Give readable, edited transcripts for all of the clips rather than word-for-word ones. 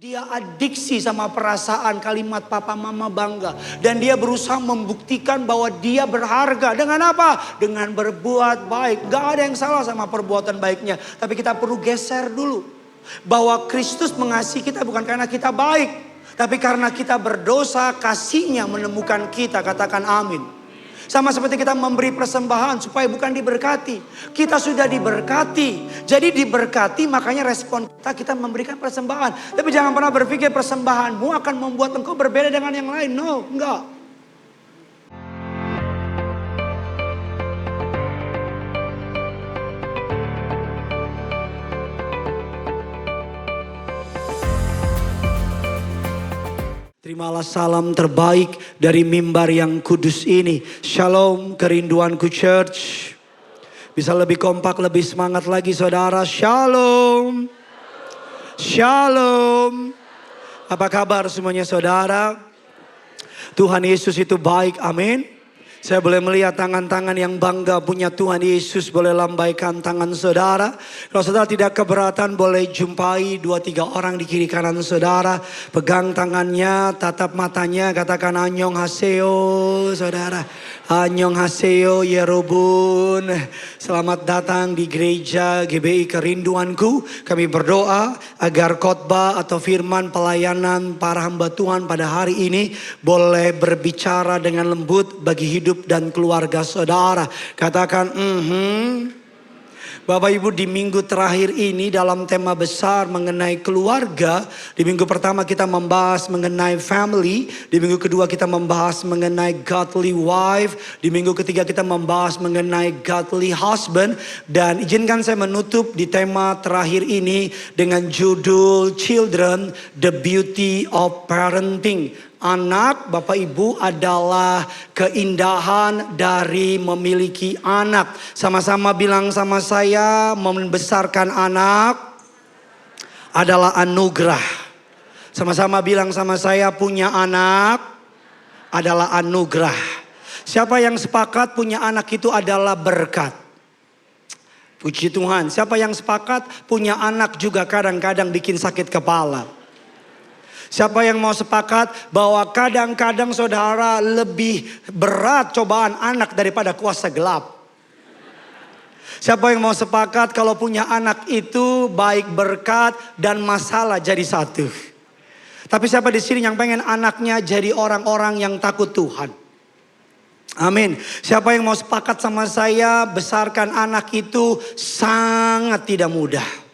Dia adiksi sama perasaan kalimat papa mama bangga. Dan dia berusaha membuktikan bahwa dia berharga. Dengan apa? Dengan berbuat baik. Gak ada yang salah sama perbuatan baiknya. Tapi kita perlu geser dulu. Bahwa Kristus mengasihi kita bukan karena kita baik. Tapi karena kita berdosa, kasihnya menemukan kita. Katakan amin. Sama seperti kita memberi persembahan supaya bukan diberkati. Kita sudah diberkati. Jadi diberkati makanya respon kita memberikan persembahan. Tapi jangan pernah berpikir persembahanmu akan membuat engkau berbeda dengan yang lain. No, enggak. Terimalah salam terbaik dari mimbar yang kudus ini. Shalom kerinduanku church. Bisa lebih kompak, lebih semangat lagi saudara. Shalom. Shalom. Apa kabar semuanya saudara? Tuhan Yesus itu baik, amin. Saya boleh melihat tangan-tangan yang bangga punya Tuhan Yesus. Boleh lambaikan tangan saudara. Kalau saudara tidak keberatan boleh jumpai 2-3 orang di kiri kanan saudara. Pegang tangannya, tatap matanya, katakan Annyeong Haseyo saudara. Annyeong Haseyo Yerobun. Selamat datang di gereja GBI Kerinduanku. Kami berdoa agar khotbah atau firman pelayanan para hamba Tuhan pada hari ini boleh berbicara dengan lembut bagi hidup dan keluarga saudara. Katakan Bapak Ibu, di minggu terakhir ini dalam tema besar mengenai keluarga. Di minggu pertama kita membahas mengenai family. Di minggu kedua kita membahas mengenai godly wife. Di minggu ketiga kita membahas mengenai godly husband. Dan izinkan saya menutup di tema terakhir ini dengan judul Children, the Beauty of Parenting. Anak, Bapak Ibu, adalah keindahan dari memiliki anak. Sama-sama bilang sama saya, membesarkan anak adalah anugerah. Sama-sama bilang sama saya, punya anak adalah anugerah. Siapa yang sepakat punya anak itu adalah berkat? Puji Tuhan. Siapa yang sepakat punya anak juga kadang-kadang bikin sakit kepala? Siapa yang mau sepakat bahwa kadang-kadang saudara lebih berat cobaan anak daripada kuasa gelap? Siapa yang mau sepakat kalau punya anak itu baik berkat dan masalah jadi satu? Tapi siapa di sini yang pengen anaknya jadi orang-orang yang takut Tuhan? Amin. Siapa yang mau sepakat sama saya besarkan anak itu sangat tidak mudah?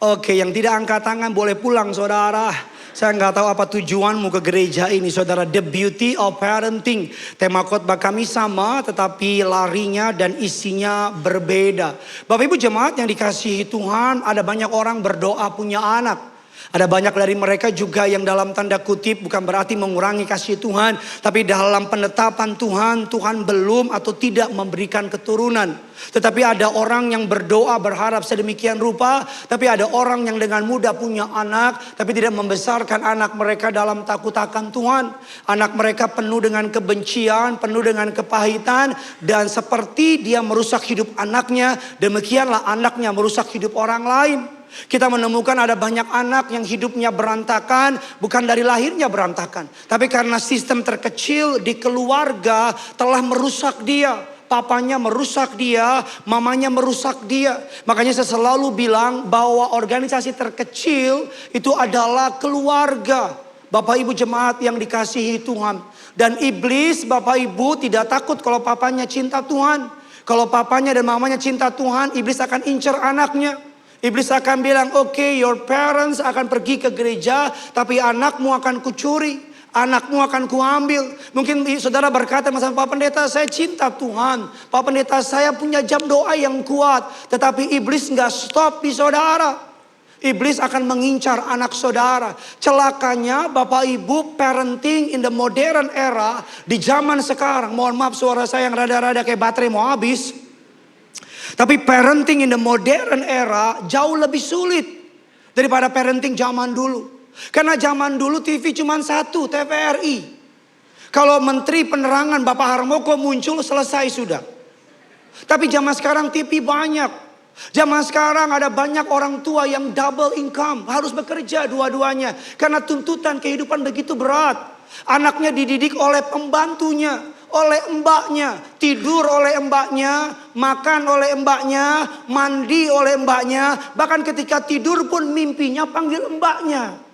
Oke, yang tidak angkat tangan boleh pulang saudara. Saya nggak tahu apa tujuanmu ke gereja ini saudara. The Beauty of Parenting. Tema khotbah kami sama tetapi larinya dan isinya berbeda. Bapak Ibu jemaat yang dikasihi Tuhan, ada banyak orang berdoa punya anak. Ada banyak dari mereka juga yang dalam tanda kutip bukan berarti mengurangi kasih Tuhan. Tapi dalam penetapan Tuhan, Tuhan belum atau tidak memberikan keturunan. Tetapi ada orang yang berdoa berharap sedemikian rupa. Tapi ada orang yang dengan mudah punya anak. Tapi tidak membesarkan anak mereka dalam takut akan Tuhan. Anak mereka penuh dengan kebencian, penuh dengan kepahitan. Dan seperti dia merusak hidup anaknya, demikianlah anaknya merusak hidup orang lain. Kita menemukan ada banyak anak yang hidupnya berantakan. Bukan dari lahirnya berantakan. Tapi karena sistem terkecil di keluarga telah merusak dia. Papanya merusak dia, mamanya merusak dia. Makanya saya selalu bilang bahwa organisasi terkecil itu adalah keluarga. Bapak Ibu jemaat yang dikasihi Tuhan. Dan iblis Bapak Ibu tidak takut kalau papanya cinta Tuhan. Kalau papanya dan mamanya cinta Tuhan, iblis akan incar anaknya. Iblis akan bilang, oke, your parents akan pergi ke gereja, tapi anakmu akan kucuri, anakmu akan kuambil. Mungkin saudara berkata sama Pak Pendeta, saya cinta Tuhan. Pak Pendeta saya punya jam doa yang kuat. Tetapi iblis nggak stop di saudara. Iblis akan mengincar anak saudara. Celakanya Bapak Ibu parenting in the modern era. Di zaman sekarang, mohon maaf suara saya yang rada-rada kayak baterai mau habis. Tapi parenting in the modern era jauh lebih sulit daripada parenting zaman dulu. Karena zaman dulu TV cuma satu, TVRI. Kalau Menteri Penerangan Bapak Harmoko muncul selesai sudah. Tapi zaman sekarang TV banyak. Zaman sekarang ada banyak orang tua yang double income. Harus bekerja dua-duanya. Karena tuntutan kehidupan begitu berat. Anaknya dididik oleh pembantunya, oleh mbaknya. Tidur oleh mbaknya, makan oleh mbaknya, mandi oleh mbaknya. Bahkan ketika tidur pun mimpinya panggil mbaknya.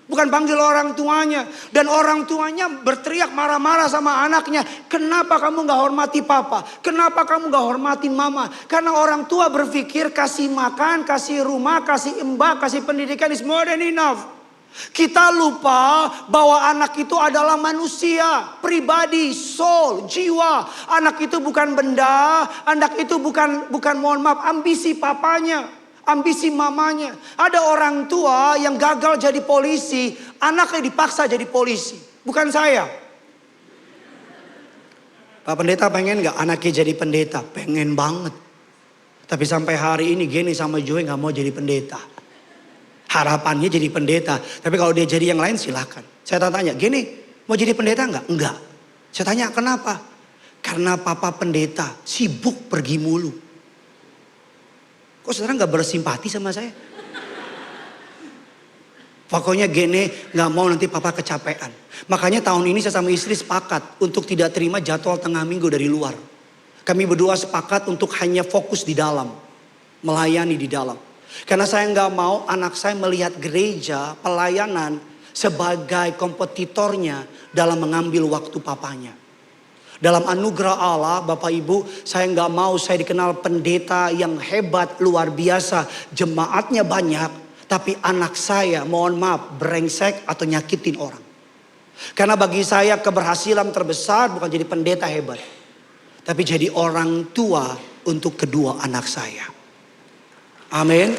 Bukan panggil orang tuanya. Dan orang tuanya berteriak marah-marah sama anaknya. Kenapa kamu gak hormati papa? Kenapa kamu gak hormatin mama? Karena orang tua berpikir kasih makan, kasih rumah, kasih mbak, kasih pendidikan is more than enough. Kita lupa bahwa anak itu adalah manusia, pribadi, soul, jiwa. Anak itu bukan benda, anak itu bukan mohon maaf, ambisi papanya. Ambisi mamanya. Ada orang tua yang gagal jadi polisi, anaknya dipaksa jadi polisi. Bukan saya. Pak Pendeta pengen gak anaknya jadi pendeta? Pengen banget. Tapi sampai hari ini Geni sama Joey gak mau jadi pendeta. Harapannya jadi pendeta. Tapi kalau dia jadi yang lain silahkan. Saya tanya, Geni mau jadi pendeta gak? Enggak. Saya tanya kenapa? Karena papa pendeta sibuk pergi mulu. Kok saudara gak bersimpati sama saya? Pokoknya Gene gak mau nanti papa kecapean. Makanya tahun ini saya sama istri sepakat untuk tidak terima jadwal tengah minggu dari luar. Kami berdua sepakat untuk hanya fokus di dalam. Melayani di dalam. Karena saya gak mau anak saya melihat gereja, pelayanan sebagai kompetitornya dalam mengambil waktu papanya. Dalam anugerah Allah, Bapak Ibu, saya nggak mau saya dikenal pendeta yang hebat, luar biasa. Jemaatnya banyak, tapi anak saya, mohon maaf, brengsek atau nyakitin orang. Karena bagi saya keberhasilan terbesar bukan jadi pendeta hebat. Tapi jadi orang tua untuk kedua anak saya. Amin.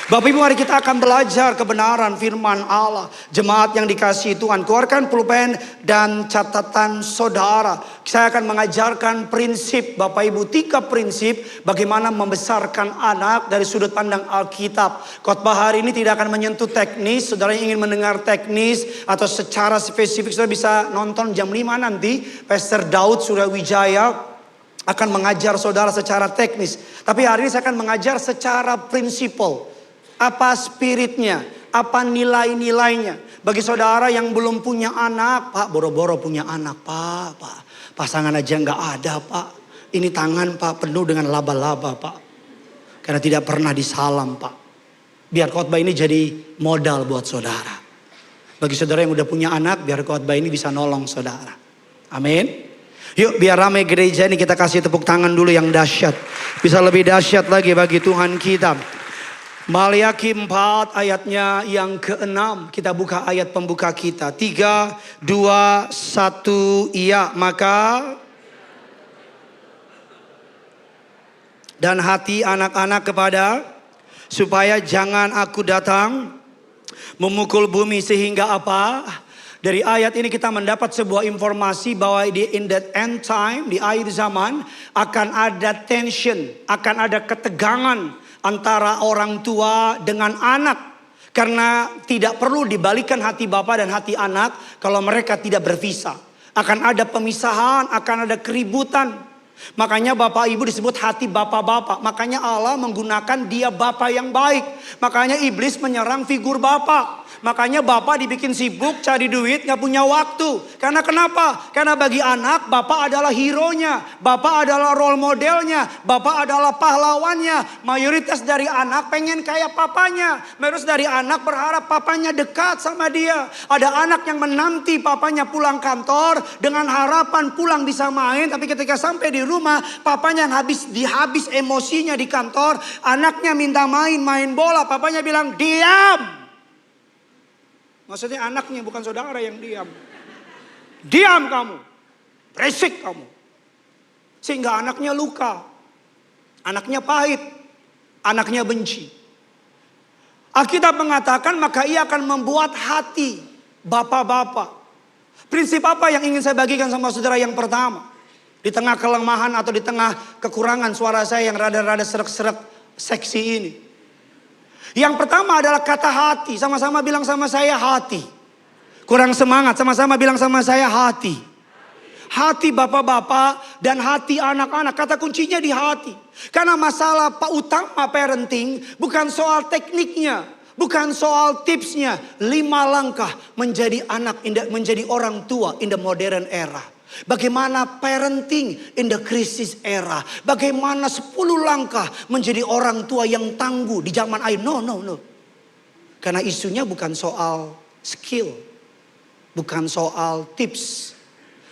Bapak Ibu, mari kita akan belajar kebenaran firman Allah. Jemaat yang dikasihi Tuhan, keluarkan pulpen dan catatan saudara. Saya akan mengajarkan prinsip Bapak Ibu, 3 prinsip bagaimana membesarkan anak dari sudut pandang Alkitab. Khotbah hari ini tidak akan menyentuh teknis. Saudara yang ingin mendengar teknis atau secara spesifik, saudara bisa nonton jam 5 nanti. Pastor Daud Surawijaya akan mengajar saudara secara teknis. Tapi hari ini saya akan mengajar secara prinsipal. Apa spiritnya, apa nilai-nilainya. Bagi saudara yang belum punya anak, Pak, boro-boro punya anak, Pak. Pasangan aja nggak ada, Pak. Ini tangan, Pak, penuh dengan laba-laba, Pak. Karena tidak pernah disalam, Pak. Biar khotbah ini jadi modal buat saudara. Bagi saudara yang udah punya anak, biar khotbah ini bisa nolong saudara. Amin. Yuk, biar ramai gereja ini, kita kasih tepuk tangan dulu yang dahsyat. Bisa lebih dahsyat lagi bagi Tuhan kita. Maliaki 4 ayatnya yang ke-6. Kita buka ayat pembuka kita. 3, 2, 1, iya. Maka dan hati anak-anak kepada, supaya jangan aku datang memukul bumi sehingga apa? Dari ayat ini kita mendapat sebuah informasi bahwa in that end time, di akhir zaman akan ada tension, akan ada ketegangan antara orang tua dengan anak. Karena tidak perlu dibalikan hati bapak dan hati anak kalau mereka tidak berpisah. Akan ada pemisahan, akan ada keributan. Makanya bapak ibu disebut hati bapak-bapak. Makanya Allah menggunakan dia bapak yang baik. Makanya iblis menyerang figur bapak. Makanya bapak dibikin sibuk cari duit, gak punya waktu. Karena kenapa? Karena bagi anak, bapak adalah hero-nya. Bapak adalah role modelnya. Bapak adalah pahlawannya. Mayoritas dari anak pengen kayak papanya. Mayoritas dari anak berharap papanya dekat sama dia. Ada anak yang menanti papanya pulang kantor dengan harapan pulang bisa main. Tapi ketika sampai di rumah, papanya habis emosinya di kantor. Anaknya minta main bola. Papanya bilang, diam. Maksudnya anaknya, bukan saudara yang diam. Diam kamu. Berisik kamu. Sehingga anaknya luka. Anaknya pahit. Anaknya benci. Alkitab mengatakan maka ia akan membuat hati bapak-bapak. Prinsip apa yang ingin saya bagikan sama saudara yang pertama? Di tengah kelemahan atau di tengah kekurangan suara saya yang rada-rada serak-serak seksi ini. Yang pertama adalah kata hati. Sama-sama bilang sama saya hati. Kurang semangat, sama-sama bilang sama saya hati. Hati bapak-bapak dan hati anak-anak. Kata kuncinya di hati. Karena masalah utama parenting bukan soal tekniknya. Bukan soal tipsnya. 5 langkah menjadi anak, menjadi orang tua in the modern era. Bagaimana parenting in the crisis era. Bagaimana 10 langkah menjadi orang tua yang tangguh di zaman air. No. Karena isunya bukan soal skill. Bukan soal tips.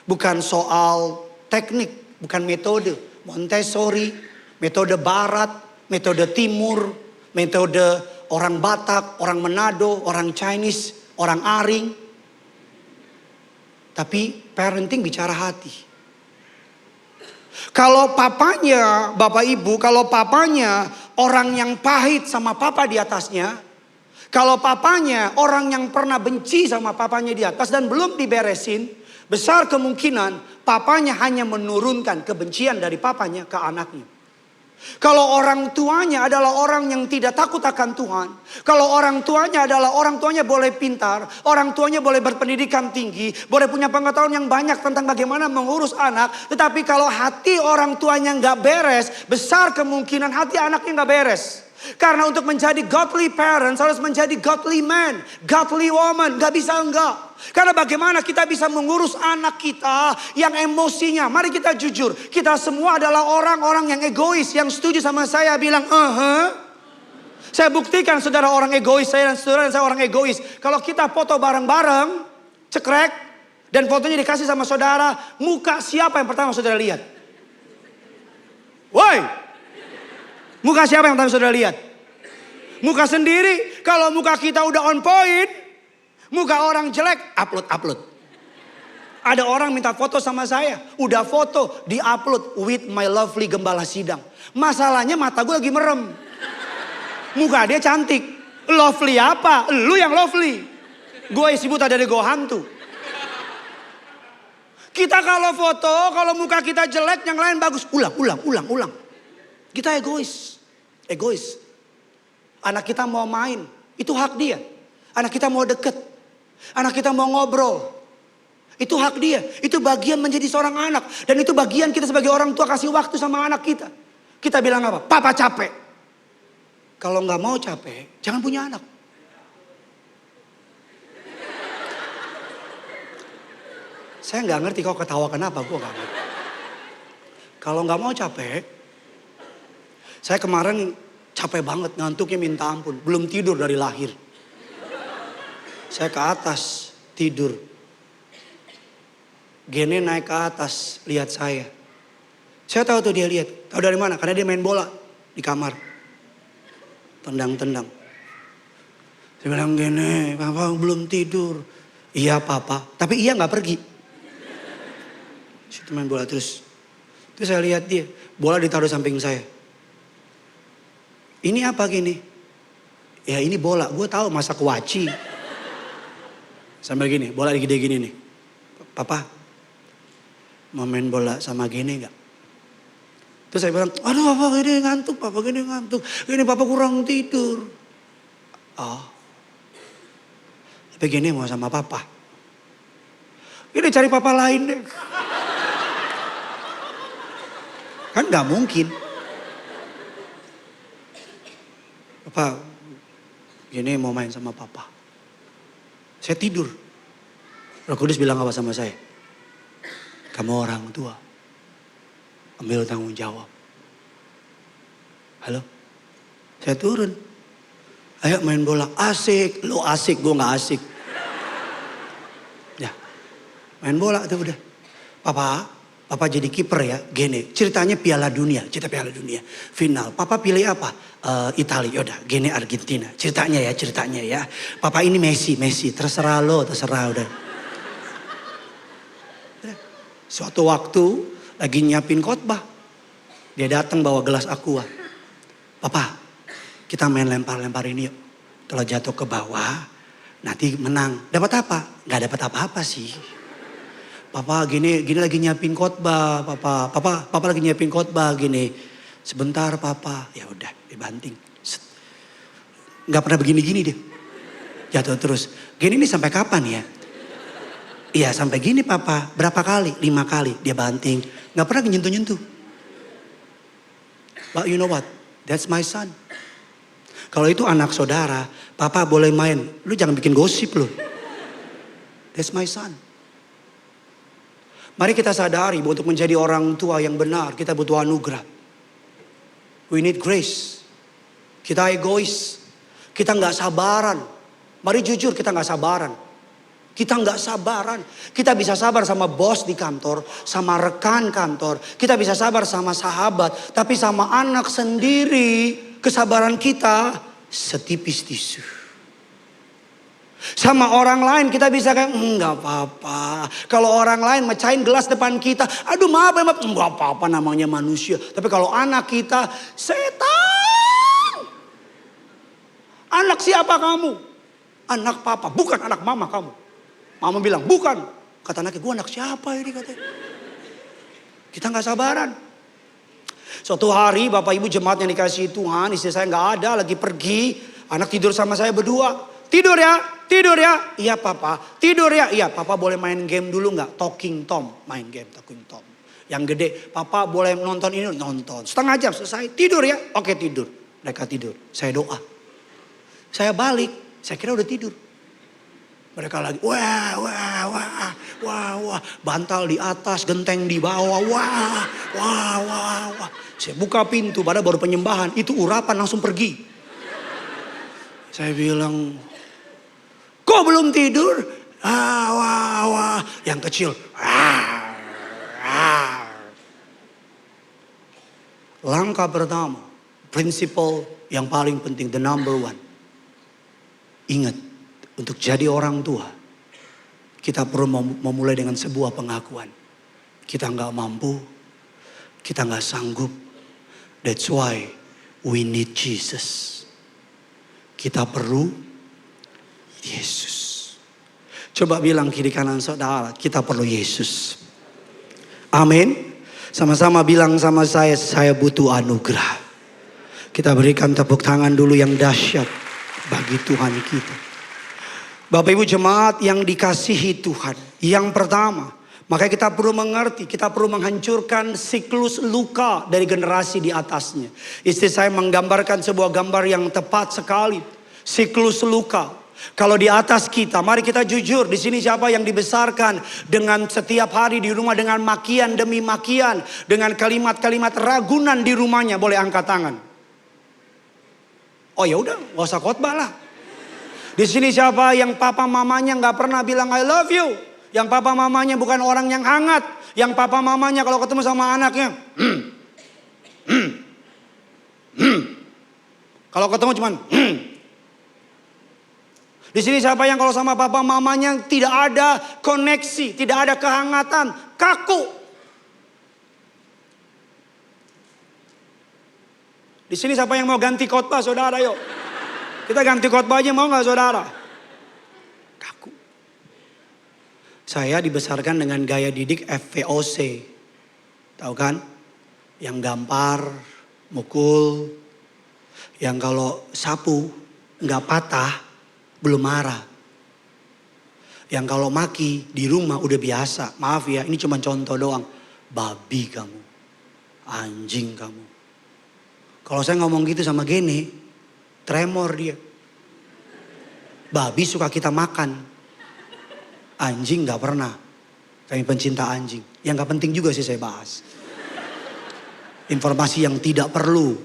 Bukan soal teknik, bukan metode. Montessori, metode barat, metode timur, metode orang Batak, orang Manado, orang Chinese, orang Aring. Tapi parenting bicara hati. Kalau papanya, bapak ibu, kalau papanya orang yang pahit sama papa di atasnya. Kalau papanya orang yang pernah benci sama papanya di atas dan belum diberesin. Besar kemungkinan papanya hanya menurunkan kebencian dari papanya ke anaknya. Kalau orang tuanya adalah orang yang tidak takut akan Tuhan. Kalau orang tuanya adalah orang tuanya boleh pintar. Orang tuanya boleh berpendidikan tinggi. Boleh punya pengetahuan yang banyak tentang bagaimana mengurus anak. Tetapi kalau hati orang tuanya nggak beres. Besar kemungkinan hati anaknya nggak beres. Karena untuk menjadi godly parents harus menjadi godly man, godly woman. Gak bisa enggak. Karena bagaimana kita bisa mengurus anak kita yang emosinya. Mari kita jujur. Kita semua adalah orang-orang yang egois. Yang setuju sama saya bilang Saya buktikan saudara orang egois. Saya dan saudara dan saya orang egois. Kalau kita foto bareng-bareng, cekrek, dan fotonya dikasih sama saudara, muka siapa yang pertama saudara lihat? Woi! Muka siapa yang pertama saudara lihat? Muka sendiri. Kalau muka kita udah on point, muka orang jelek, upload. Ada orang minta foto sama saya. Udah foto, di-upload with my lovely gembala sidang. Masalahnya mata gue lagi merem. Muka dia cantik. Lovely apa? Lu yang lovely. Gue isi buta dari go hantu. Kita kalau foto, kalau muka kita jelek, yang lain bagus. Ulang. Kita egois. Anak kita mau main, itu hak dia. Anak kita mau deket. Anak kita mau ngobrol. Itu hak dia. Itu bagian menjadi seorang anak. Dan itu bagian kita sebagai orang tua kasih waktu sama anak kita. Kita bilang apa? Papa capek. Kalau nggak mau capek, jangan punya anak. Saya nggak ngerti kau ketawa kenapa, gue nggak ngerti. Kalau nggak mau capek, saya kemarin capek banget, ngantuknya minta ampun. Belum tidur dari lahir. Saya ke atas, tidur. Gene naik ke atas, lihat saya. Saya tahu tuh dia lihat. Tahu dari mana? Karena dia main bola di kamar. Tendang-tendang. Saya bilang, Gene, papa belum tidur. Iya papa, tapi iya gak pergi. Situ main bola terus. Terus saya lihat dia, bola ditaruh samping saya. Ini apa gini? Ya ini bola, gue tahu masak waci. Sambil gini, bola gede gini nih. Papa, mau main bola sama gini gak? Terus saya bilang, aduh papa gini ngantuk, Gini papa kurang tidur. Oh, tapi gini mau sama papa. Gini cari papa lain deh. Kan gak mungkin. Papa, gini mau main sama papa. Saya tidur. Roh Kudus bilang apa sama saya? Kamu orang tua. Ambil tanggung jawab. Halo? Saya turun. Ayo main bola. Asik. Lo asik, gue gak asik. Ya. Main bola tuh udah. Papa jadi kiper ya. Gini, ceritanya Piala Dunia. Cerita Piala Dunia. Final. Papa pilih apa? Italia. Yaudah, gini Argentina. Ceritanya ya. Papa ini Messi. Terserah lo, udah. Suatu waktu lagi nyiapin khotbah. Dia datang bawa gelas aqua. Papa, kita main lempar-lempar ini yuk. Kalau jatuh ke bawah, nanti menang. Dapat apa? Gak dapat apa-apa sih. Papa gini lagi nyiapin khotbah. Papa lagi nyiapin khotbah gini. Sebentar papa. Ya udah, dibanting. Gak pernah begini-gini dia. Jatuh terus. Gini nih sampai kapan ya? Iya sampai gini papa. Berapa kali? 5 kali. Dia banting. Gak pernah nyentuh-nyentuh. But you know what? That's my son. Kalau itu anak saudara, papa boleh main. Lu jangan bikin gosip lu. That's my son. Mari kita sadari bahwa untuk menjadi orang tua yang benar, kita butuh anugerah. We need grace. Kita egois. Kita gak sabaran. Mari jujur, kita gak sabaran. Kita nggak sabaran. Kita bisa sabar sama bos di kantor, sama rekan kantor. Kita bisa sabar sama sahabat. Tapi sama anak sendiri, kesabaran kita setipis tisu. Sama orang lain kita bisa kayak, nggak apa-apa. Kalau orang lain mecahin gelas depan kita, aduh maaf, nggak apa-apa namanya manusia. Tapi kalau anak kita, setan. Anak siapa kamu? Anak papa, bukan anak mama kamu. Mama bilang, bukan. Kata anaknya, gue anak siapa ini katanya. Kita gak sabaran. Suatu hari Bapak Ibu jemaat yang dikasihi Tuhan, istri saya gak ada, lagi pergi. Anak tidur sama saya berdua. Tidur ya, tidur ya. Iya papa, tidur ya. Iya papa boleh main game dulu gak? Talking Tom, main game Talking Tom. Yang gede, papa boleh nonton ini, nonton. Setengah jam selesai, tidur ya. Oke tidur, mereka tidur. Saya doa. Saya balik, saya kira udah tidur. Mereka lagi, wah, wah, wah, wah, wah. Bantal di atas, genteng di bawah, wah, wah, wah, wah. Saya buka pintu, padahal baru penyembahan. Itu urapan langsung pergi. Saya bilang, kok belum tidur? Ah, wah, wah. Yang kecil, ah, ah. Langkah pertama, prinsipal yang paling penting, the number one. Ingat. Untuk jadi orang tua, kita perlu memulai dengan sebuah pengakuan. Kita nggak mampu, kita nggak sanggup. That's why we need Jesus. Kita perlu Yesus. Coba bilang kiri kanan saudara, kita perlu Yesus. Amin. Sama-sama bilang sama saya butuh anugerah. Kita berikan tepuk tangan dulu yang dahsyat bagi Tuhan kita. Bapak Ibu jemaat yang dikasihi Tuhan. Yang pertama, makanya kita perlu mengerti, kita perlu menghancurkan siklus luka dari generasi di atasnya. Istri saya menggambarkan sebuah gambar yang tepat sekali. Siklus luka. Kalau di atas kita, mari kita jujur. Di sini siapa yang dibesarkan dengan setiap hari di rumah dengan makian demi makian. Dengan kalimat-kalimat ragunan di rumahnya, boleh angkat tangan. Oh ya udah, gak usah khotbah lah. Di sini siapa yang papa mamanya nggak pernah bilang I love you. Yang papa mamanya bukan orang yang hangat. Yang papa mamanya kalau ketemu sama anaknya. Kalau ketemu cuman. Di sini siapa yang kalau sama papa mamanya tidak ada koneksi. Tidak ada kehangatan. Kaku. Di sini siapa yang mau ganti khotbah saudara yuk. Kita ganti khotbah aja mau gak saudara? Kaku. Saya dibesarkan dengan gaya didik FVOC. Tahu kan? Yang gampar, mukul. Yang kalau sapu gak patah, belum marah. Yang kalau maki di rumah udah biasa. Maaf ya, ini cuma contoh doang. Babi kamu. Anjing kamu. Kalau saya ngomong gitu sama Gene, tremor dia. Babi suka kita makan. Anjing gak pernah. Kami pencinta anjing. Yang gak penting juga sih saya bahas. Informasi yang tidak perlu.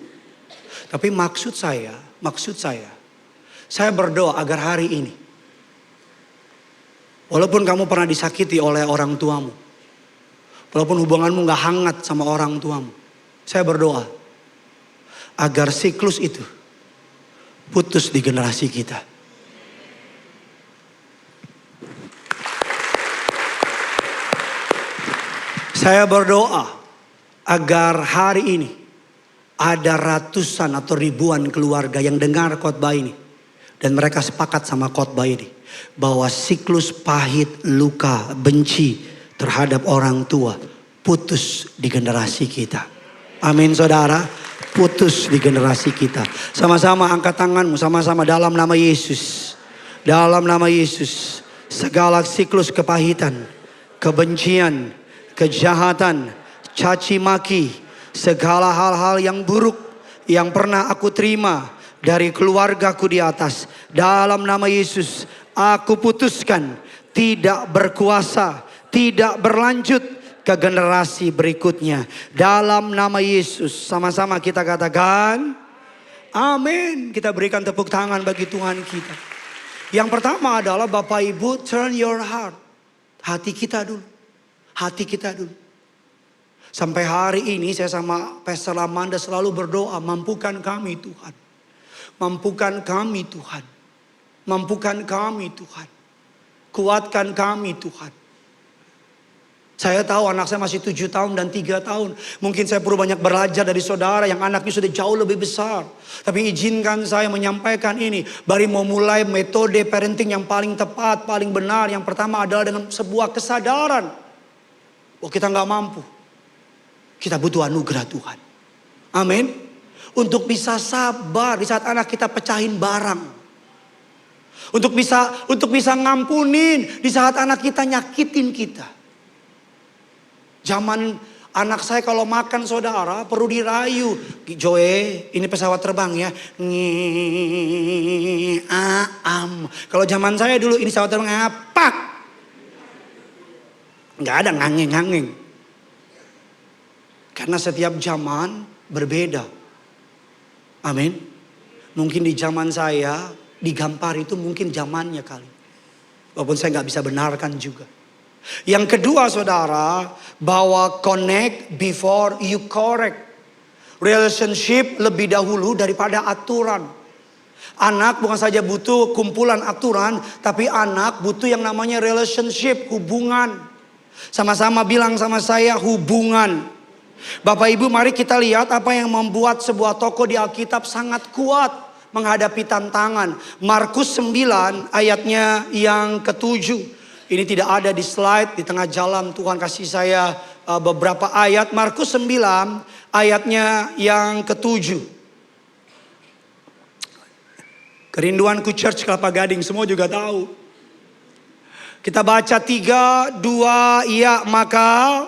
Tapi maksud saya berdoa agar hari ini, walaupun kamu pernah disakiti oleh orang tuamu, walaupun hubunganmu gak hangat sama orang tuamu, saya berdoa agar siklus itu putus di generasi kita. Saya berdoa agar hari ini ada ratusan atau ribuan keluarga yang dengar khotbah ini. Dan mereka sepakat sama khotbah ini. Bahwa siklus pahit, luka, benci terhadap orang tua putus di generasi kita. Amin saudara. Putus di generasi kita. Sama-sama angkat tanganmu. Sama-sama dalam nama Yesus. Dalam nama Yesus. segala siklus kepahitan, kebencian, kejahatan, caci maki, segala hal-hal yang buruk yang pernah aku terima dari keluargaku di atas. Dalam nama Yesus, aku putuskan tidak berkuasa, tidak berlanjut ke generasi berikutnya. Dalam nama Yesus, sama-sama kita katakan amin. Kita berikan tepuk tangan bagi Tuhan kita. Yang pertama adalah Bapak Ibu, turn your heart. Hati kita dulu. Hati kita dulu. Sampai hari ini saya sama Pastor Amanda selalu berdoa, mampukan kami Tuhan. Mampukan kami Tuhan. Mampukan kami Tuhan. Kuatkan kami Tuhan. Saya tahu anak saya masih 7 tahun dan 3 tahun. Mungkin saya perlu banyak belajar dari saudara yang anaknya sudah jauh lebih besar. Tapi izinkan saya menyampaikan ini. Baru mau mulai metode parenting yang paling tepat, paling benar. Yang pertama adalah dengan sebuah kesadaran bahwa kita nggak mampu. Kita butuh anugerah Tuhan. Amin. Untuk bisa sabar di saat anak kita pecahin barang. Untuk bisa ngampunin di saat anak kita nyakitin kita. Zaman anak saya kalau makan saudara perlu dirayu. Joe, ini pesawat terbang ya. Kalau zaman saya dulu ini pesawat terbang apa? Nggak ada ngangeng-ngangeng. Karena setiap zaman berbeda. Amin. Mungkin di zaman saya digampar itu mungkin zamannya kali. Walaupun saya nggak bisa benarkan juga. Yang kedua saudara, bahwa connect before you correct. Relationship lebih dahulu daripada aturan. Anak bukan saja butuh kumpulan aturan, tapi anak butuh yang namanya relationship, hubungan. Sama-sama bilang sama saya, hubungan. Bapak Ibu, mari kita lihat apa yang membuat sebuah tokoh di Alkitab sangat kuat menghadapi tantangan. Markus 9 ayatnya yang ke-7. Ini tidak ada di slide, di tengah jalan Tuhan kasih saya beberapa ayat. Markus 9 ayatnya yang ke-7. Kerinduanku Church Kelapa Gading, semua juga tahu. Kita baca 3, 2, iya. Maka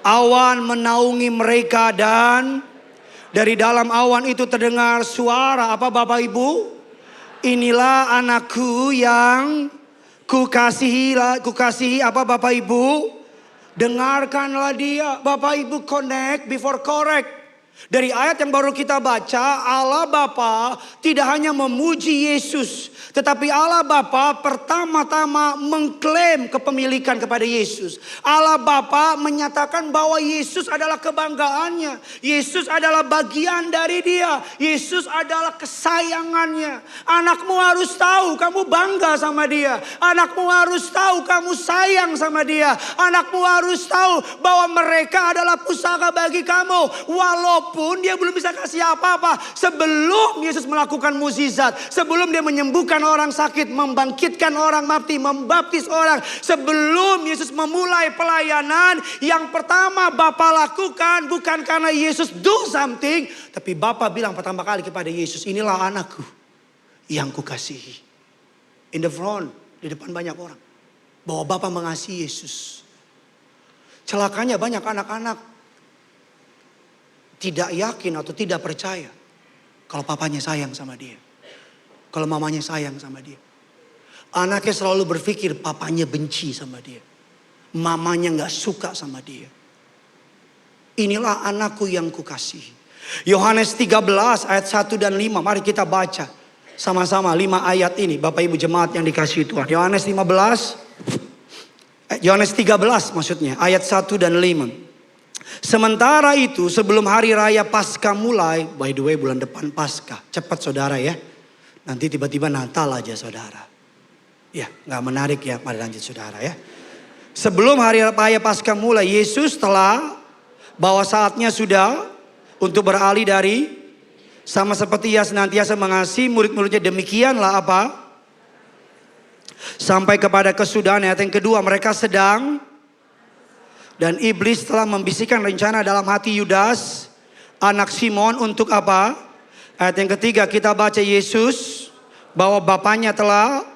awan menaungi mereka dan dari dalam awan itu terdengar suara apa Bapak Ibu? Inilah anakku yang kukasihi apa Bapak Ibu? Dengarkanlah dia. Bapak Ibu, connect before correct. Dari ayat yang baru kita baca, Allah Bapa tidak hanya memuji Yesus, tetapi Allah Bapa pertama-tama mengklaim kepemilikan kepada Yesus. Allah Bapa menyatakan bahwa Yesus adalah kebanggaannya. Yesus adalah bagian dari dia. Yesus adalah kesayangannya. Anakmu harus tahu kamu bangga sama dia. Anakmu harus tahu kamu sayang sama dia. Anakmu harus tahu bahwa mereka adalah pusaka bagi kamu. Walaupun dia belum bisa kasih apa-apa. Sebelum Yesus melakukan mukjizat, sebelum dia menyembuhkan orang sakit, membangkitkan orang mati, membaptis orang, sebelum Yesus memulai pelayanan, yang pertama Bapa lakukan bukan karena Yesus do something, tapi Bapa bilang pertama kali kepada Yesus, inilah anakku yang kukasihi. In the front, di depan banyak orang, bahwa Bapa mengasihi Yesus. Celakanya banyak anak-anak tidak yakin atau tidak percaya kalau papanya sayang sama dia. Kalau mamanya sayang sama dia. Anaknya selalu berpikir papanya benci sama dia. Mamanya gak suka sama dia. Inilah anakku yang kukasihi. Yohanes 13 ayat 1 dan 5. Mari kita baca sama-sama 5 ayat ini. Bapak Ibu jemaat yang dikasihi Tuhan. Yohanes 13 maksudnya. Ayat 1 dan 5. Sementara itu sebelum hari raya Paskah mulai. By the way bulan depan Paskah. Cepat saudara ya. Nanti tiba-tiba Natal aja saudara. Ya gak menarik ya. Mari lanjut saudara ya. Sebelum hari raya Paskah mulai. Yesus telah bahwa saatnya sudah untuk beralih dari. Sama seperti ia senantiasa mengasihi murid-muridnya. Demikianlah apa? Sampai kepada kesudahan. Ayat yang kedua, mereka sedang. Dan iblis telah membisikkan rencana dalam hati Yudas, anak Simon, untuk apa? Ayat yang ketiga kita baca Yesus bahwa bapaknya telah.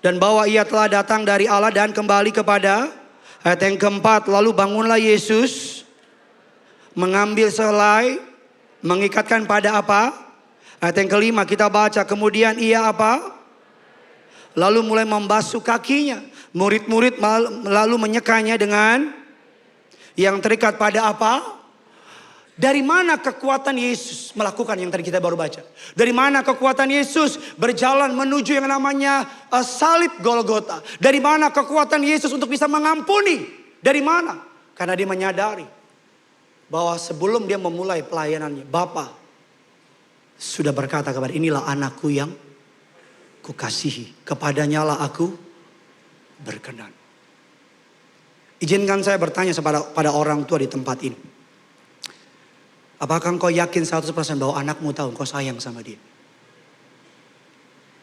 Dan bahwa ia telah datang dari Allah dan kembali kepada. Ayat yang keempat, lalu bangunlah Yesus, mengambil selai, mengikatkan pada apa? Ayat yang kelima kita baca, kemudian ia apa? Lalu mulai membasuh kakinya. Murid-murid lalu menyekanya dengan yang terikat pada apa? Dari mana kekuatan Yesus melakukan yang tadi kita baru baca? Dari mana kekuatan Yesus berjalan menuju yang namanya salib Golgota? Dari mana kekuatan Yesus untuk bisa mengampuni? Dari mana? Karena dia menyadari bahwa sebelum dia memulai pelayanannya, Bapa sudah berkata kepada, inilah anakku yang kukasihi, kepadanya lah aku berkenan. Izinkan saya bertanya pada orang tua di tempat ini. Apakah engkau yakin 100% bahwa anakmu tahu engkau sayang sama dia?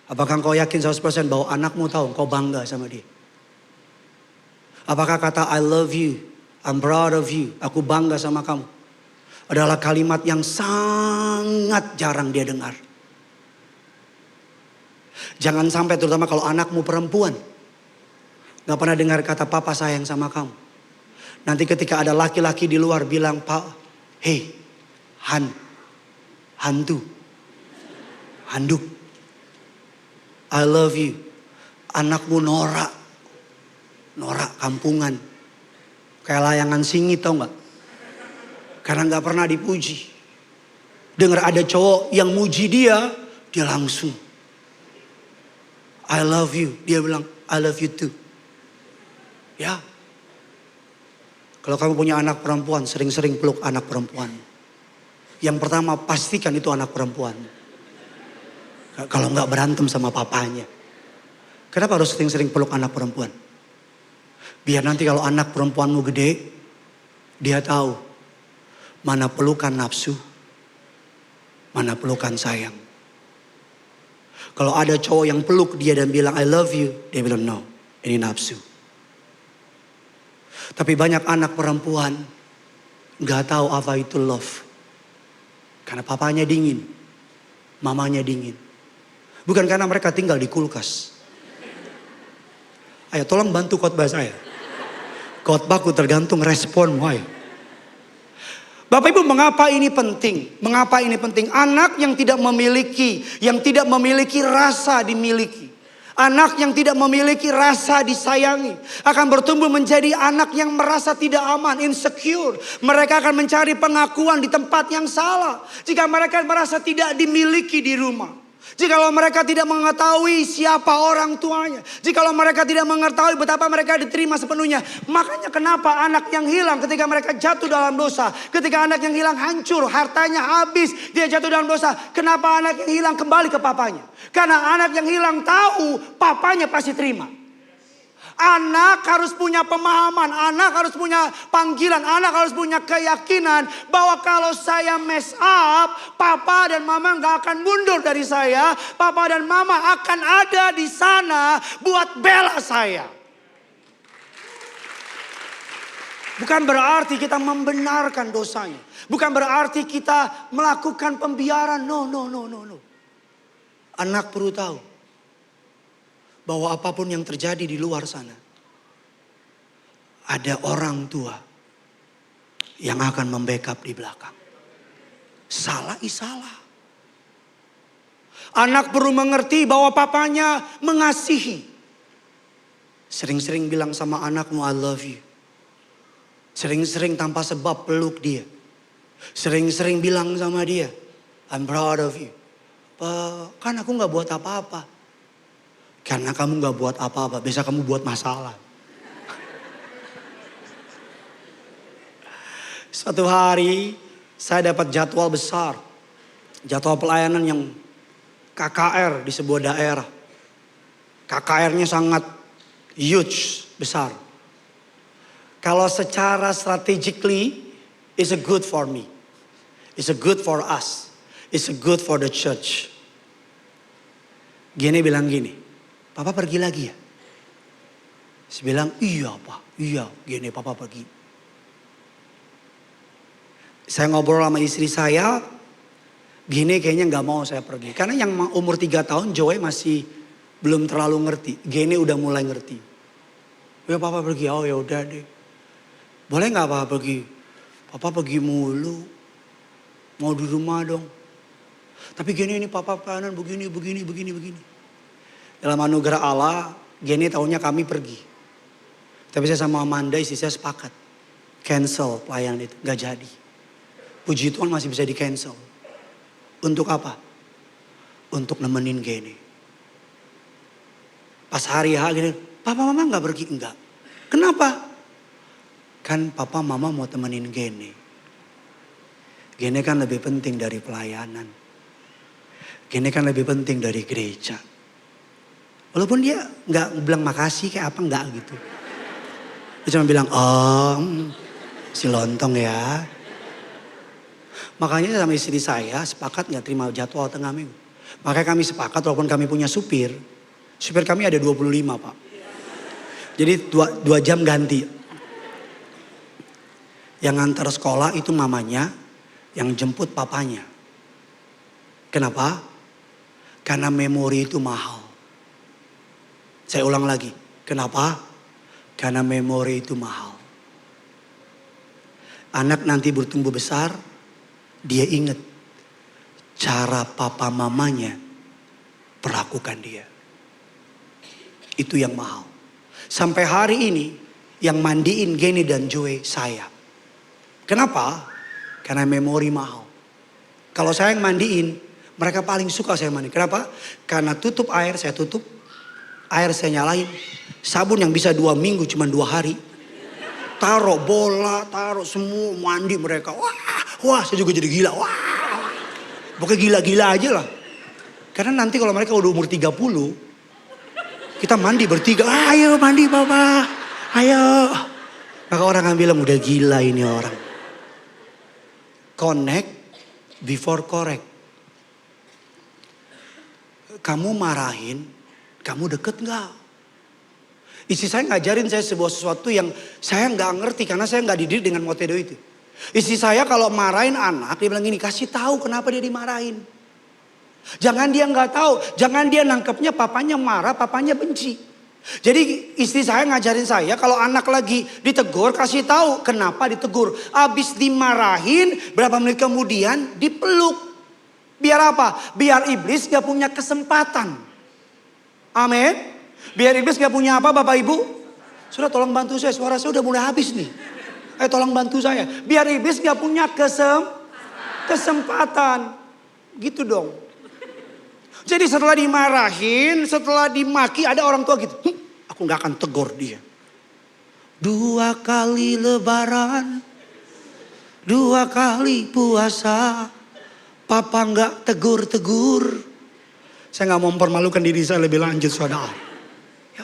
Apakah engkau yakin 100% bahwa anakmu tahu engkau bangga sama dia? Apakah kata I love you, I'm proud of you, aku bangga sama kamu, adalah kalimat yang sangat jarang dia dengar? Jangan sampai terutama kalau anakmu perempuan gak pernah dengar kata papa sayang sama kamu. Nanti ketika ada laki-laki di luar bilang, Pak, hey, handuk, I love you. Anakmu norak kampungan, kayak layangan singit, tau gak? Karena gak pernah dipuji. Dengar ada cowok yang muji dia langsung I love you. Dia bilang I love you too. Ya. Kalau kamu punya anak perempuan, sering-sering peluk anak perempuan. Yang pertama, pastikan itu anak perempuan. Kalau nggak berantem sama papanya. Kenapa harus sering-sering peluk anak perempuan? Biar nanti kalau anak perempuanmu gede, dia tahu mana pelukan nafsu, mana pelukan sayang. Kalau ada cowok yang peluk dia dan bilang I love you, dia bilang no, ini nafsu. Tapi banyak anak perempuan nggak tahu apa itu love. Karena papanya dingin, mamanya dingin. Bukan karena mereka tinggal di kulkas. Ayo tolong bantu khotbah saya. Khotbahku tergantung responmu, ayo. Bapak Ibu, mengapa ini penting? Mengapa ini penting? Anak yang tidak memiliki rasa dimiliki. Anak yang tidak memiliki rasa disayangi akan bertumbuh menjadi anak yang merasa tidak aman, insecure. Mereka akan mencari pengakuan di tempat yang salah. Jika mereka merasa tidak dimiliki di rumah. Jikalau mereka tidak mengetahui siapa orang tuanya. Jikalau mereka tidak mengetahui betapa mereka diterima sepenuhnya. Makanya kenapa anak yang hilang ketika mereka jatuh dalam dosa. Ketika anak yang hilang hancur, hartanya habis, dia jatuh dalam dosa. Kenapa anak yang hilang kembali ke papanya? Karena anak yang hilang tahu papanya pasti terima. Anak harus punya pemahaman, anak harus punya panggilan, anak harus punya keyakinan bahwa kalau saya mess up, papa dan mama gak akan mundur dari saya. Papa dan mama akan ada di sana buat bela saya. Bukan berarti kita membenarkan dosanya. Bukan berarti kita melakukan pembiaran. No. Anak perlu tahu bahwa apapun yang terjadi di luar sana, ada orang tua yang akan membackup di belakang. Salah. Anak perlu mengerti bahwa papanya mengasihi. Sering-sering bilang sama anakmu I love you. Sering-sering tanpa sebab peluk dia. Sering-sering bilang sama dia I'm proud of you. Kan aku gak buat apa-apa. Karena kamu gak buat apa-apa, biasa kamu buat masalah. Suatu hari saya dapat jadwal besar. Jadwal pelayanan yang KKR di sebuah daerah. KKR-nya sangat huge, besar. Kalau secara strategically, it's a good for me. It's a good for us. It's a good for the church. Gini bilang gini. Papa pergi lagi ya? Saya bilang, iya Pak, iya gini Papa pergi. Saya ngobrol sama istri saya, gini kayaknya gak mau saya pergi. Karena yang umur 3 tahun Joey masih belum terlalu ngerti. Gene udah mulai ngerti. Ya papa pergi, oh ya udah deh. Boleh nggak papa pergi? Papa pergi mulu. Mau di rumah dong. Tapi Gene ini papa pelayanan begini. Dalam anugerah Allah, Gene tahunya kami pergi. Tapi saya sama Amanda istri saya sepakat. Cancel pelayanan itu, gak jadi. Puji Tuhan masih bisa di cancel. Untuk apa? Untuk nemenin Gene. Pas hari H gini, papa mama gak pergi? Enggak. Kenapa? Kan papa mama mau temenin Gene. Gene kan lebih penting dari pelayanan. Gene kan lebih penting dari gereja. Walaupun dia gak bilang makasih kayak apa, enggak gitu. Dia cuma bilang, si lontong ya. Makanya sama istri saya sepakat gak terima jadwal tengah minggu. Makanya kami sepakat walaupun kami punya supir. Supir kami ada 25 Pak. Jadi 2 jam ganti. Yang antar sekolah itu mamanya, yang jemput papanya. Kenapa? Karena memori itu mahal. Saya ulang lagi. Kenapa? Karena memori itu mahal. Anak nanti bertumbuh besar, dia ingat cara papa mamanya perlakukan dia. Itu yang mahal. Sampai hari ini yang mandiin Gene dan Joy saya. Kenapa? Karena memori mahal. Kalau saya yang mandiin, mereka paling suka saya mandi. Kenapa? Karena tutup air, saya tutup. Air saya nyalain. Sabun yang bisa 2 minggu cuma 2 hari. Taruh bola, taruh semua, mandi mereka. Wah saya juga jadi gila. Wah, pokoknya gila-gila aja lah. Karena nanti kalau mereka udah umur 30, kita mandi bertiga. Ayo mandi papa, ayo. Maka orang akan bilang udah gila ini orang. Connect before correct. Kamu marahin, kamu deket gak? Istri saya ngajarin saya sebuah sesuatu yang saya gak ngerti karena saya gak dididik dengan metode itu. Istri saya kalau marahin anak, dia bilang gini, kasih tahu kenapa dia dimarahin. Jangan dia nggak tahu, jangan dia nangkepnya papanya marah, papanya benci. Jadi istri saya ngajarin saya kalau anak lagi ditegur, kasih tahu kenapa ditegur. Abis dimarahin, berapa menit kemudian dipeluk. Biar apa? Biar iblis gak punya kesempatan. Amin. Biar iblis gak punya apa Bapak Ibu? Sudah tolong bantu saya, suara saya udah mulai habis nih. Ayo tolong bantu saya. Biar iblis gak punya kesempatan. Gitu dong. Jadi setelah dimarahin, setelah dimaki ada orang tua gitu. Aku gak akan tegur dia. 2 kali lebaran. 2 kali puasa. Papa gak tegur-tegur. Saya gak mau mempermalukan diri saya lebih lanjut saudara. Ya.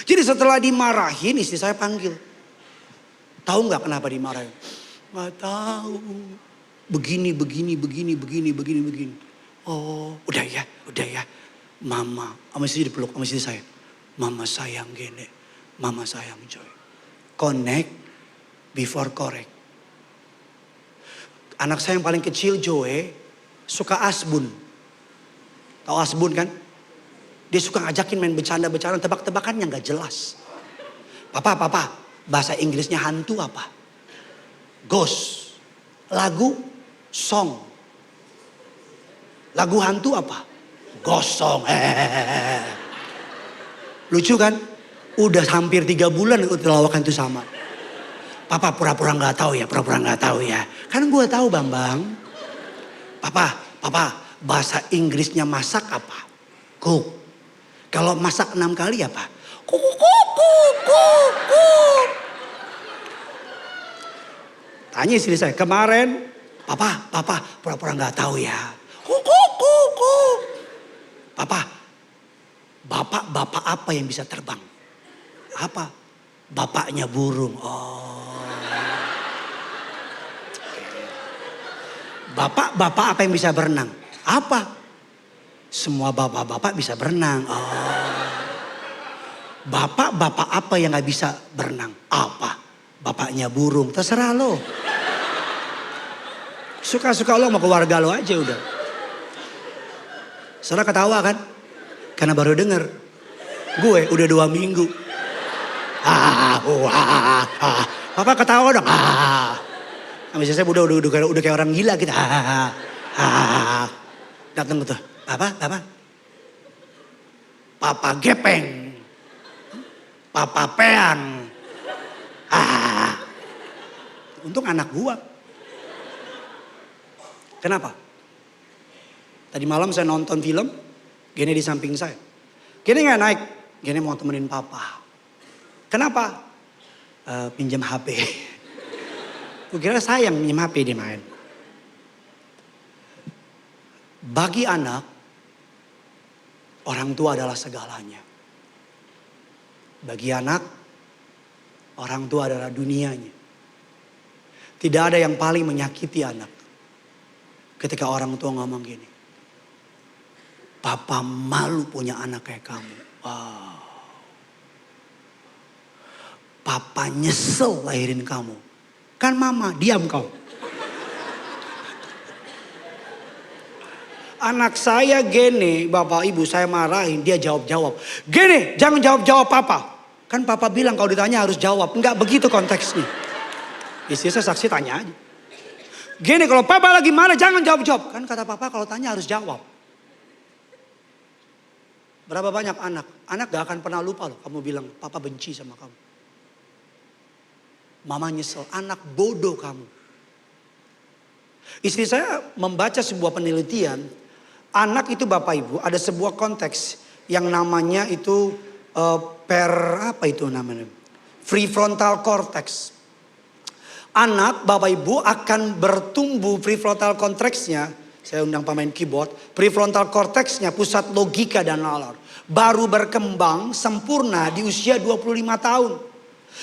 Jadi setelah dimarahin istri saya panggil. Tahu gak kenapa dimarahin? Gak tahu. Begini. Oh, udah ya. Mama, sama istri dipeluk, sama istri saya. Mama sayang Gene, mama sayang Joy. Connect before correct. Anak saya yang paling kecil Joy suka asbun. Tahu asbun kan? Dia suka ngajakin main bercanda-bercanda, tebak-tebakan yang gak jelas. Papa, bahasa Inggrisnya hantu apa? Ghost. Lagu, song. Lagu hantu apa? Gosong. Lucu kan? Udah hampir 3 bulan lawakan itu sama. Papa pura-pura gak tahu ya. Kan gue tahu Bambang. Papa, bahasa Inggrisnya masak apa? Cook. Kalau masak 6 kali apa? Kuk. Tanya istri saya, kemarin, Papa, pura-pura gak tahu ya. Papa, bapak apa yang bisa terbang? Apa? Bapaknya burung. Oh. Bapak apa yang bisa berenang? Apa? Semua bapak bisa berenang. Oh. Bapak apa yang gak bisa berenang? Apa? Bapaknya burung. Terserah lo. Suka-suka lo sama keluarga lo aja udah. Saudara ketawa kan? Karena baru dengar Gue udah 2 minggu. Papa ketawa dong. Biasanya saya udah kayak orang gila gitu. Datang gitu. Papa. Papa gepeng. Papa peang. Untung anak gua. Kenapa? Tadi malam saya nonton film, Gene di samping saya. Gene nggak naik, Gene mau temenin papa. Kenapa? Pinjam HP. Gue kira sayang pinjam HP dia main. Bagi anak, orang tua adalah segalanya. Bagi anak, orang tua adalah dunianya. Tidak ada yang paling menyakiti anak. Ketika orang tua ngomong gini. Papa malu punya anak kayak kamu. Wow. Papa nyesel lahirin kamu. Kan mama, diam kau. Anak saya Gene, bapak ibu saya marahin, dia jawab-jawab. Gene, jangan jawab-jawab papa. Kan papa bilang kalau ditanya harus jawab. Enggak begitu konteksnya. Istri saya saksi tanya aja. Gene, kalau papa lagi mana jangan jawab-jawab. Kan kata papa kalau tanya harus jawab. Berapa banyak anak gak akan pernah lupa loh. Kamu bilang papa benci sama kamu. Mama nyesel, anak bodoh kamu. Istri saya membaca sebuah penelitian. Anak itu bapak ibu ada sebuah konteks yang namanya itu prefrontal cortex. Anak bapak ibu akan bertumbuh prefrontal cortexnya. Saya undang pemain keyboard. Prefrontal cortexnya pusat logika dan nalar. Baru berkembang sempurna di usia 25 tahun.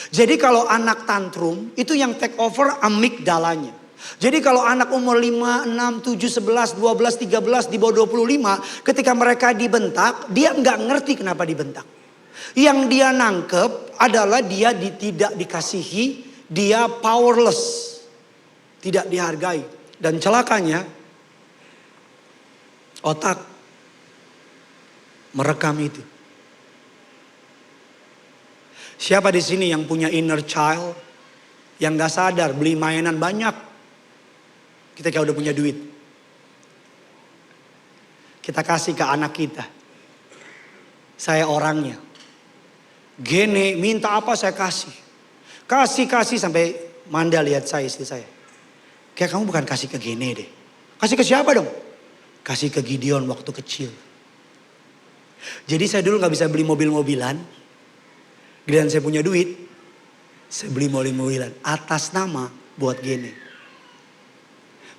Jadi kalau anak tantrum itu yang take over amigdalanya. Jadi kalau anak umur 5, 6, 7, 11, 12, 13 di bawah 25. Ketika mereka dibentak dia nggak ngerti kenapa dibentak. Yang dia nangkep adalah dia tidak dikasihi. Dia powerless. Tidak dihargai. Dan celakanya otak merekam itu. Siapa di sini yang punya inner child yang gak sadar beli mainan banyak ketika udah punya duit? Kita kasih ke anak kita. Saya orangnya. Gene minta apa saya kasih. Kasih sampai Manda lihat saya, istri saya. Kayak kamu bukan kasih ke Gene deh. Kasih ke siapa dong? Kasih ke Gideon waktu kecil. Jadi saya dulu gak bisa beli mobil-mobilan. Giliran saya punya duit. Saya beli mobil-mobilan. Atas nama buat Gene.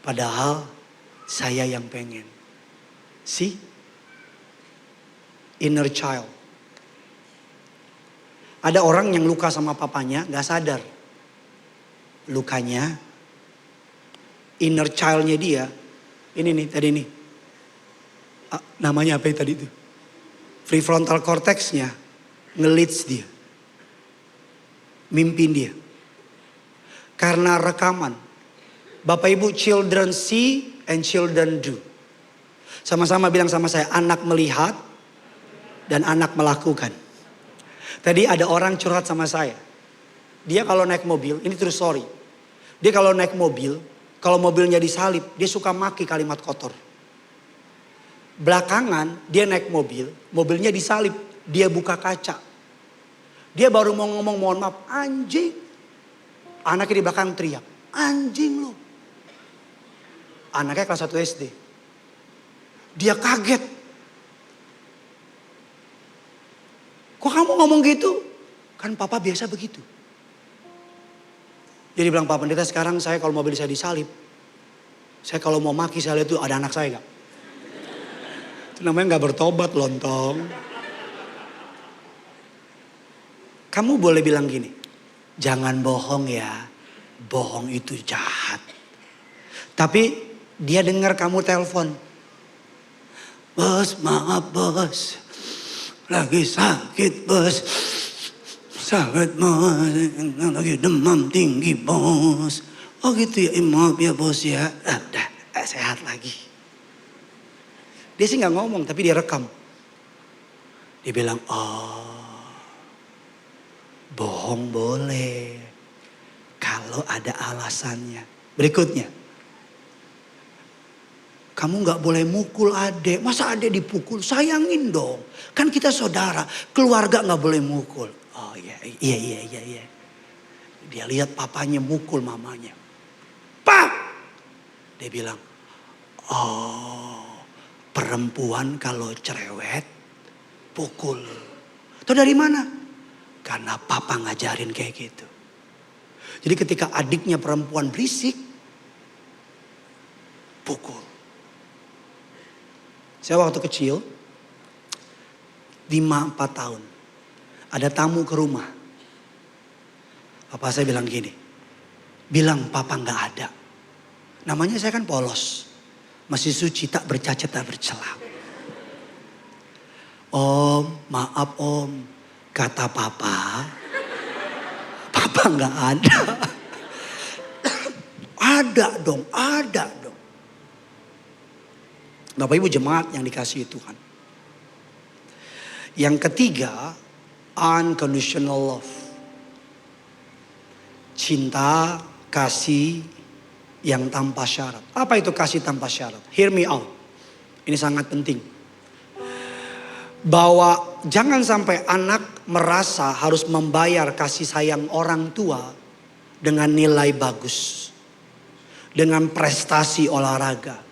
Padahal saya yang pengen. See? Inner child. Ada orang yang luka sama papanya gak sadar. Lukanya. Inner childnya dia. Ini nih tadi nih. Namanya apa tadi itu? Prefrontal cortexnya nge-leads dia. Mimpin dia. Karena rekaman. Bapak ibu, children see and children do. Sama-sama bilang sama saya, anak melihat dan anak melakukan. Tadi ada orang curhat sama saya. Dia kalau naik mobil, ini true story. Dia kalau naik mobil, kalau mobilnya disalip, dia suka maki kalimat kotor. Belakangan dia naik mobil, mobilnya disalip, dia buka kaca. Dia baru mau ngomong mohon maaf, anjing. Anaknya di belakang teriak, anjing lo. Anaknya kelas 1 SD. Dia kaget. Kok kamu ngomong gitu? Kan papa biasa begitu. Jadi bilang, Pak Pendeta sekarang saya kalau mobil saya disalip. Saya kalau mau maki saya lihat tuh ada anak saya gak? Itu namanya gak bertobat lontong. Kamu boleh bilang gini, jangan bohong ya, bohong itu jahat. Tapi dia dengar kamu telepon. Bos, maaf bos, lagi sakit bos. Sakit bos, lagi demam tinggi bos. Oh gitu ya, maaf ya bos ya. Udah, sehat lagi. Dia sih gak ngomong tapi dia rekam. Dia bilang, oh bohong boleh. Kalau ada alasannya. Berikutnya. Kamu gak boleh mukul adek. Masa adek dipukul? Sayangin dong. Kan kita saudara. Keluarga gak boleh mukul. Oh iya. Dia lihat papanya mukul mamanya. Pak! Dia bilang, oh perempuan kalau cerewet pukul. Tahu dari mana? Karena papa ngajarin kayak gitu. Jadi ketika adiknya perempuan berisik, pukul. Saya waktu kecil, 5-4 tahun, ada tamu ke rumah. Papa saya bilang gini, bilang papa gak ada. Namanya saya kan polos, masih suci, tak bercacat, tak bercela. Om, maaf om, kata papa gak ada. Ada dong. Bapak Ibu jemaat yang dikasihi Tuhan. Yang ketiga, unconditional love. Cinta, kasih yang tanpa syarat. Apa itu kasih tanpa syarat? Hear me out. Ini sangat penting. Bahwa jangan sampai anak merasa harus membayar kasih sayang orang tua dengan nilai bagus. Dengan prestasi olahraga.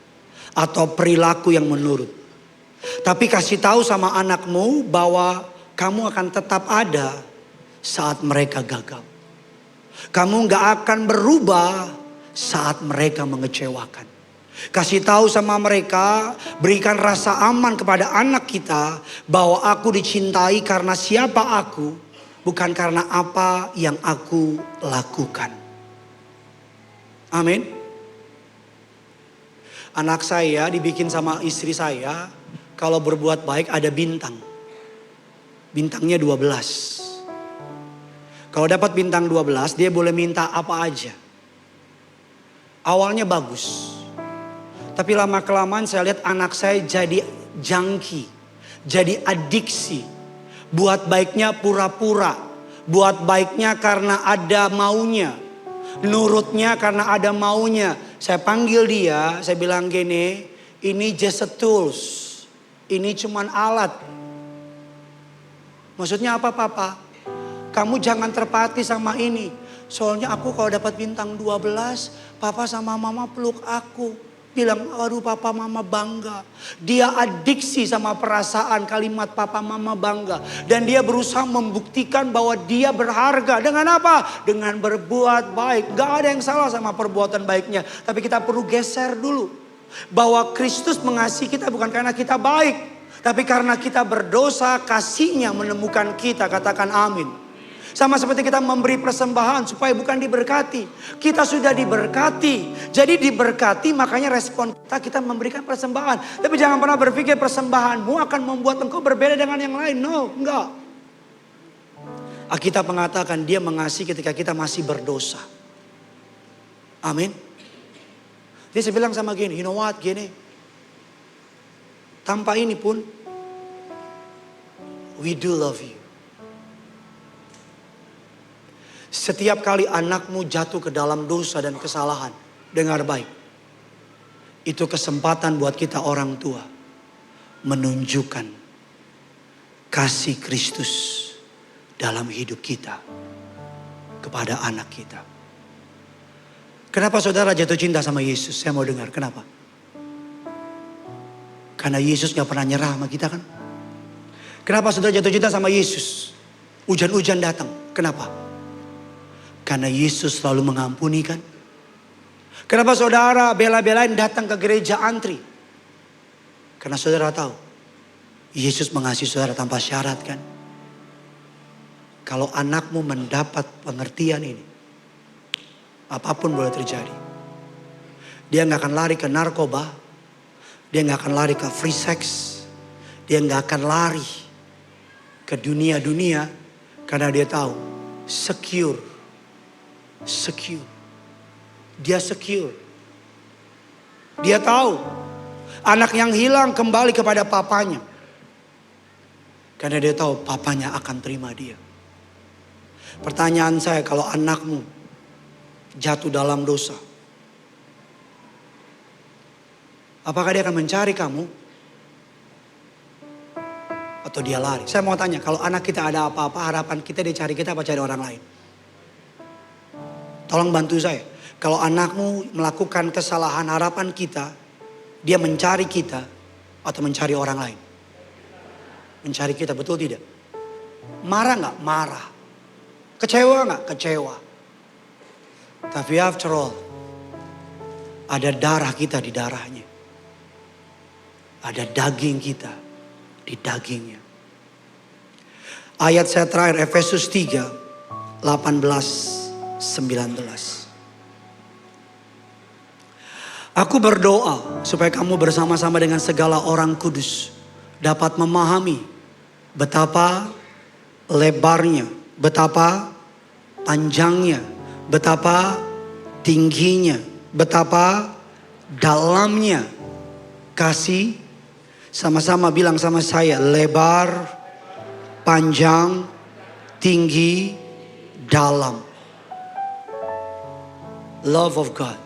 Atau perilaku yang menurut. Tapi kasih tahu sama anakmu bahwa kamu akan tetap ada saat mereka gagal. Kamu gak akan berubah saat mereka mengecewakan. Kasih tahu sama mereka, berikan rasa aman kepada anak kita bahwa aku dicintai karena siapa aku, bukan karena apa yang aku lakukan. Amin. Anak saya dibikin sama istri saya, kalau berbuat baik ada bintang. Bintangnya 12. Kalau dapat bintang 12, dia boleh minta apa aja. Awalnya bagus. Tapi lama-kelamaan saya lihat anak saya jadi junkie. Jadi adiksi. Buat baiknya pura-pura. Buat baiknya karena ada maunya. Nurutnya karena ada maunya. Saya panggil dia, saya bilang gini, ini just a tools. Ini cuman alat. Maksudnya apa papa? Kamu jangan terpati sama ini. Soalnya aku kalau dapat bintang 12, papa sama mama peluk aku. Bilang, aduh papa mama bangga. Dia adiksi sama perasaan kalimat papa mama bangga. Dan dia berusaha membuktikan bahwa dia berharga. Dengan apa? Dengan berbuat baik. Gak ada yang salah sama perbuatan baiknya. Tapi kita perlu geser dulu. Bahwa Kristus mengasihi kita bukan karena kita baik. Tapi karena kita berdosa, kasihnya menemukan kita. Katakan amin. Sama seperti kita memberi persembahan supaya bukan diberkati. Kita sudah diberkati. Jadi diberkati makanya respon kita memberikan persembahan. Tapi jangan pernah berpikir persembahanmu akan membuat engkau berbeda dengan yang lain. No, enggak. Alkitab mengatakan dia mengasihi ketika kita masih berdosa. Amin. Dia saya bilang sama gini, you know what, gini. Tanpa ini pun, we do love you. Setiap kali anakmu jatuh ke dalam dosa dan kesalahan, dengar baik. Itu kesempatan buat kita orang tua menunjukkan kasih Kristus dalam hidup kita kepada anak kita. Kenapa saudara jatuh cinta sama Yesus? Saya mau dengar, kenapa? Karena Yesus gak pernah nyerah sama kita kan? Kenapa saudara jatuh cinta sama Yesus? Hujan-hujan datang, kenapa? Karena Yesus selalu mengampuni kan. Kenapa saudara bela-belain datang ke gereja antri? Karena saudara tahu. Yesus mengasihi saudara tanpa syarat kan. Kalau anakmu mendapat pengertian ini. Apapun boleh terjadi. Dia gak akan lari ke narkoba. Dia gak akan lari ke free sex. Dia gak akan lari ke dunia-dunia. Karena dia tahu. Secure. Dia secure. Dia tahu. Anak yang hilang kembali kepada papanya. Karena dia tahu papanya akan terima dia. Pertanyaan saya, kalau anakmu jatuh dalam dosa, apakah dia akan mencari kamu? Atau dia lari? Saya mau tanya, kalau anak kita ada apa-apa, harapan kita dia cari kita apa cari orang lain? Tolong bantu saya. Kalau anakmu melakukan kesalahan, harapan kita, dia mencari kita atau mencari orang lain? Mencari kita, betul tidak? Marah nggak? Marah. Kecewa nggak? Kecewa. Tapi after all, ada darah kita di darahnya. Ada daging kita di dagingnya. Ayat saya terakhir, Efesus 3, 18, 19. Aku berdoa supaya kamu bersama-sama dengan segala orang kudus dapat memahami betapa lebarnya, betapa panjangnya, betapa tingginya, betapa dalamnya kasih. Sama-sama bilang sama saya, lebar, panjang, tinggi, dalam. Love of God.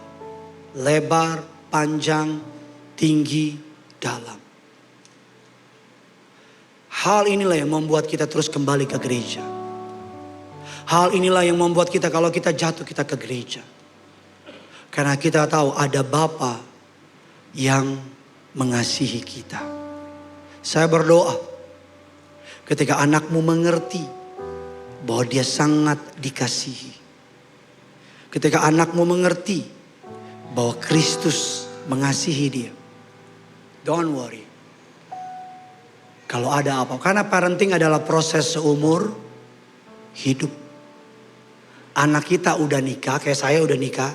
Lebar, panjang, tinggi, dalam. Hal inilah yang membuat kita terus kembali ke gereja. Hal inilah yang membuat kita kalau kita jatuh kita ke gereja. Karena kita tahu ada Bapa yang mengasihi kita. Saya berdoa ketika anakmu mengerti bahwa dia sangat dikasihi. Ketika anakmu mengerti bahwa Kristus mengasihi dia. Don't worry. Kalau ada apa, karena parenting adalah proses seumur hidup. Anak kita udah nikah, kayak saya udah nikah.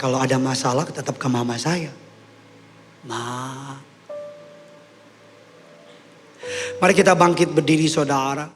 Kalau ada masalah tetap ke mama saya. Mari kita bangkit berdiri saudara.